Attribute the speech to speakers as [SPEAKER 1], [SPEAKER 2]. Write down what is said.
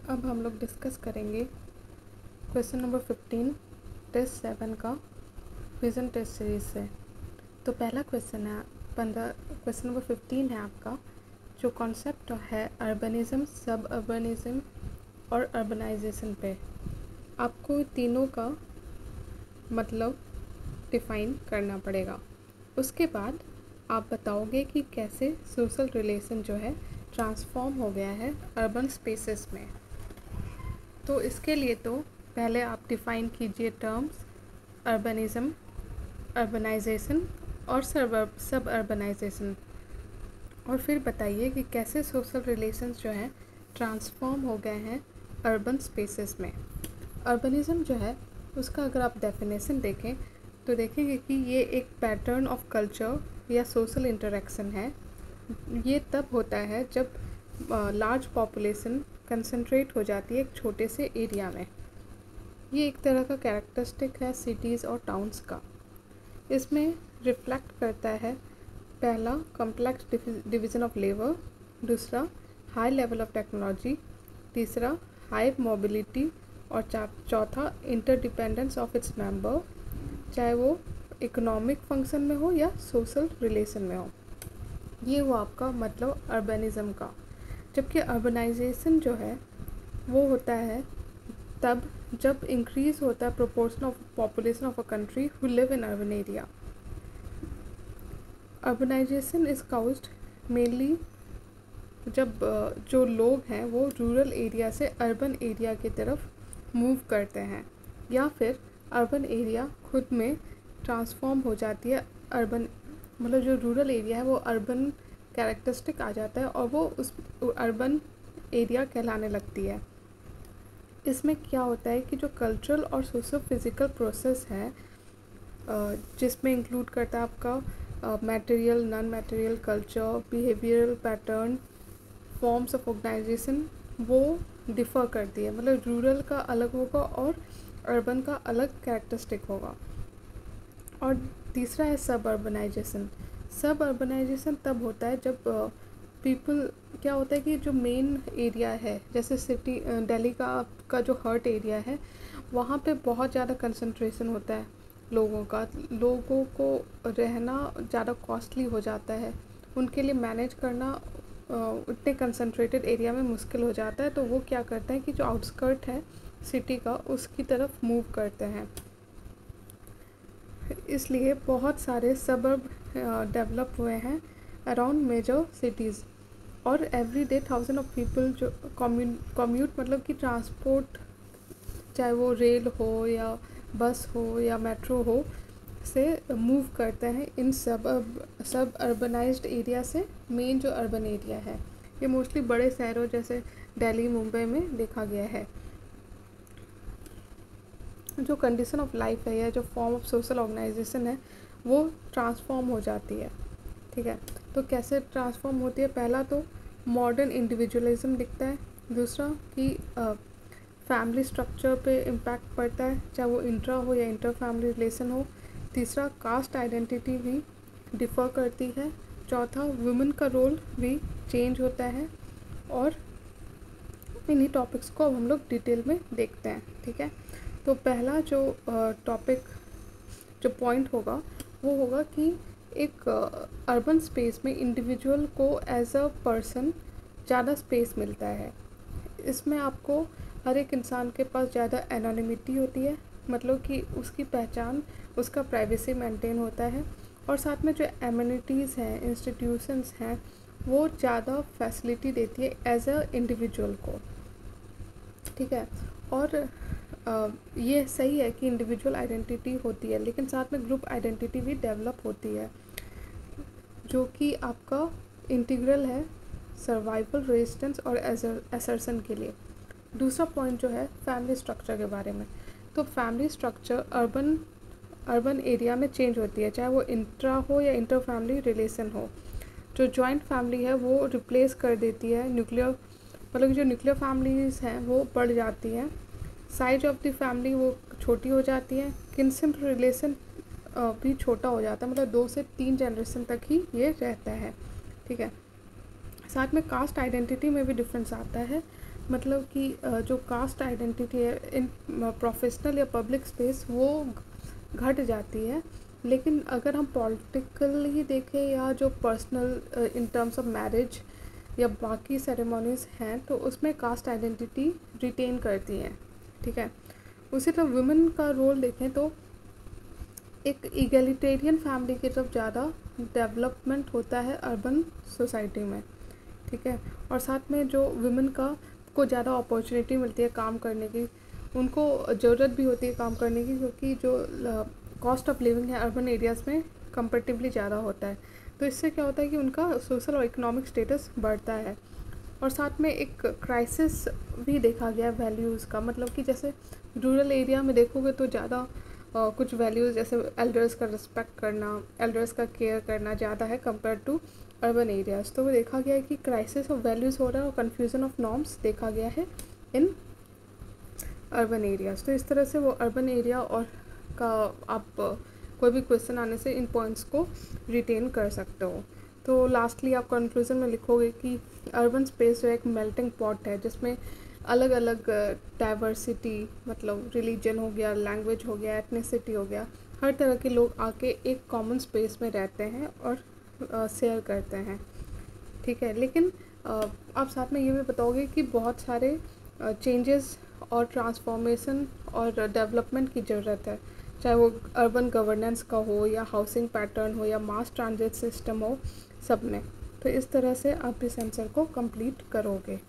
[SPEAKER 1] अब हम लोग डिस्कस करेंगे क्वेश्चन नंबर 15 टेस्ट 7 का विजन टेस्ट सीरीज से। तो पहला क्वेश्चन है क्वेश्चन नंबर 15 है आपका, जो कॉन्सेप्ट है अर्बनिज़म, सब अर्बनिज़म और अर्बनाइजेशन पे। आपको तीनों का मतलब डिफ़ाइन करना पड़ेगा। उसके बाद आप बताओगे कि कैसे सोशल रिलेशन जो है ट्रांसफॉर्म हो गया है अर्बन स्पेसेस में। तो इसके लिए तो पहले आप डिफ़ाइन कीजिए टर्म्स अर्बनिज़म, अर्बनाइजेशन और सब अर्बनाइजेशन, और फिर बताइए कि कैसे सोशल रिलेशंस जो हैं ट्रांसफॉर्म हो गए हैं अर्बन स्पेसेस में। अर्बनिज़म जो है उसका अगर आप डेफिनेशन देखें तो देखेंगे कि ये एक पैटर्न ऑफ कल्चर या सोशल इंटरेक्शन है। ये तब होता है जब लार्ज पॉपुलेशन कंसंट्रेट हो जाती है एक छोटे से एरिया में। ये एक तरह का कैरेक्टरिस्टिक है सिटीज़ और टाउन्स का। इसमें रिफ्लेक्ट करता है पहला कॉम्प्लेक्स डिवीज़न ऑफ लेबर, दूसरा हाई लेवल ऑफ टेक्नोलॉजी, तीसरा हाई मोबिलिटी और चौथा इंटरडिपेंडेंस ऑफ इट्स मेंबर, चाहे वो इकोनॉमिक फंक्शन में हो या सोशल रिलेशन में हो। ये हुआ आपका मतलब अर्बनिज़म का। जबकि अर्बनाइजेशन जो है वो होता है तब जब इंक्रीज़ होता है proportion of population of a country who live in urban area. Urbanisation is caused mainly जब जो लोग हैं वो रूरल एरिया से अर्बन एरिया की तरफ मूव करते हैं, या फिर अर्बन एरिया खुद में ट्रांसफॉर्म हो जाती है। अर्बन मतलब जो रूरल एरिया है वो अर्बन कैरेक्टरिस्टिक आ जाता है और वो उस अर्बन एरिया कहलाने लगती है। इसमें क्या होता है कि जो कल्चरल और सोशो फिज़िकल प्रोसेस है जिसमें इंक्लूड करता है आपका material, non material culture, behavioural pattern, forms of organisation, वो डिफ़र करती है। मतलब रूरल का अलग होगा और अर्बन का अलग कैरेक्टरिस्टिक होगा। और तीसरा है सब अर्बनाइजेशन। सब अर्बनाइजेशन तब होता है जब पीपल क्या होता है कि जो मेन एरिया है, जैसे सिटी दिल्ली का जो हर्ट एरिया है वहाँ पे बहुत ज़्यादा कंसंट्रेशन होता है लोगों को रहना ज़्यादा कॉस्टली हो जाता है, उनके लिए मैनेज करना उतने कंसंट्रेटेड एरिया में मुश्किल हो जाता है। तो वो क्या करते हैं कि जो आउटस्कर्ट है सिटी का उसकी तरफ मूव करते हैं। इसलिए बहुत सारे सबर्ब डेवलप हुए हैं अराउंड मेजर सिटीज़, और एवरी डे 1000 ऑफ पीपल जो कम्यूट मतलब कि ट्रांसपोर्ट, चाहे वो रेल हो या बस हो या मेट्रो हो, से मूव करते हैं इन सब अर्बनाइज्ड एरिया से मेन जो अर्बन एरिया है। ये मोस्टली बड़े शहरों जैसे दिल्ली, मुंबई में देखा गया है। जो कंडीशन ऑफ लाइफ है या जो फॉर्म ऑफ सोशल ऑर्गेनाइजेशन है वो ट्रांसफॉर्म हो जाती है। ठीक है, तो कैसे ट्रांसफॉर्म होती है? पहला तो मॉडर्न इंडिविजुअलिज्म दिखता है, दूसरा कि फैमिली स्ट्रक्चर पे इम्पैक्ट पड़ता है, चाहे वो इंट्रा हो या इंटर फैमिली रिलेशन हो, तीसरा कास्ट आइडेंटिटी भी डिफ़र करती है, चौथा वुमेन का रोल भी चेंज होता है। और इन्हीं टॉपिक्स को अब हम लोग डिटेल में देखते हैं। ठीक है, तो पहला जो टॉपिक जो पॉइंट होगा वो होगा कि एक अर्बन स्पेस में इंडिविजुअल को एज अ पर्सन ज़्यादा स्पेस मिलता है। इसमें आपको हर एक इंसान के पास ज़्यादा एनोनिमिटी होती है, मतलब कि उसकी पहचान, उसका प्राइवेसी मेंटेन होता है, और साथ में जो एमिनिटीज़ हैं, इंस्टीट्यूशंस हैं, वो ज़्यादा फैसिलिटी देती है एज अ इंडिविजुअल को। ठीक है, और ये सही है कि इंडिविजुअल आइडेंटिटी होती है, लेकिन साथ में ग्रुप आइडेंटिटी भी डेवलप होती है जो कि आपका इंटीग्रल है सर्वाइवल, रेजिस्टेंस और असर्शन के लिए। दूसरा पॉइंट जो है फैमिली स्ट्रक्चर के बारे में। तो फैमिली स्ट्रक्चर अर्बन एरिया में चेंज होती है, चाहे वो इंट्रा हो या इंटर फैमिली रिलेशन हो। जो जॉइंट फैमिली है वो रिप्लेस कर देती है न्यूक्लियर, मतलब जो न्यूक्लियर फैमिलीज़ हैं वो बढ़ जाती हैं, साइज ऑफ द फैमिली वो छोटी हो जाती है, किनशिप रिलेशन भी छोटा हो जाता है, मतलब 2 से 3 जनरेशन तक ही ये रहता है। ठीक है, साथ में कास्ट आइडेंटिटी में भी डिफरेंस आता है, मतलब कि जो कास्ट आइडेंटिटी है इन प्रोफेशनल या पब्लिक स्पेस वो घट जाती है, लेकिन अगर हम पॉलिटिकली देखें या जो personal in terms of marriage या बाकी सेरेमोनीज़ हैं तो उसमें कास्ट आइडेंटिटी रिटेन करती हैं, ठीक है। उसी तरह वुमेन का रोल देखें तो एक इगैलिटेरियन फैमिली की तरफ ज़्यादा डेवलपमेंट होता है अर्बन सोसाइटी में, ठीक है। और साथ में जो वुमेन को ज़्यादा अपॉर्चुनिटी मिलती है काम करने की, उनको ज़रूरत भी होती है काम करने की, क्योंकि जो कॉस्ट ऑफ लिविंग है अर्बन एरियाज़ में कंपेरेटिवली ज़्यादा होता है। तो इससे क्या होता है कि उनका सोशल और इकोनॉमिक स्टेटस बढ़ता है। और साथ में एक क्राइसिस भी देखा गया वैल्यूज़ का, मतलब कि जैसे रूरल एरिया में देखोगे तो ज़्यादा कुछ वैल्यूज़ जैसे एल्डर्स का रिस्पेक्ट करना, एल्डर्स का केयर करना ज़्यादा है कंपेयर टू अर्बन एरियाज़। तो वो देखा गया है कि क्राइसिस ऑफ वैल्यूज़ हो रहा है और कन्फ्यूज़न ऑफ नॉर्म्स देखा गया है इन अर्बन एरियाज़। तो इस तरह से वो अर्बन एरिया और का आप कोई भी क्वेश्चन आने से इन पॉइंट्स को रिटेन कर सकते हो। तो लास्टली आप कंक्लूजन में लिखोगे कि अर्बन स्पेस जो एक मेल्टिंग पॉट है जिसमें अलग अलग डाइवर्सिटी, मतलब रिलीजन हो गया, लैंग्वेज हो गया, एथनिसिटी हो गया, हर तरह के लोग आके एक कॉमन स्पेस में रहते हैं और शेयर करते हैं, ठीक है। लेकिन आप साथ में ये भी बताओगे कि बहुत सारे चेंजेस और ट्रांसफॉर्मेशन और डेवलपमेंट की ज़रूरत है, चाहे वो अर्बन गवर्नेंस का हो या हाउसिंग पैटर्न हो या मास ट्रांजिट सिस्टम हो, सब में। तो इस तरह से आप इस आंसर को कंप्लीट करोगे।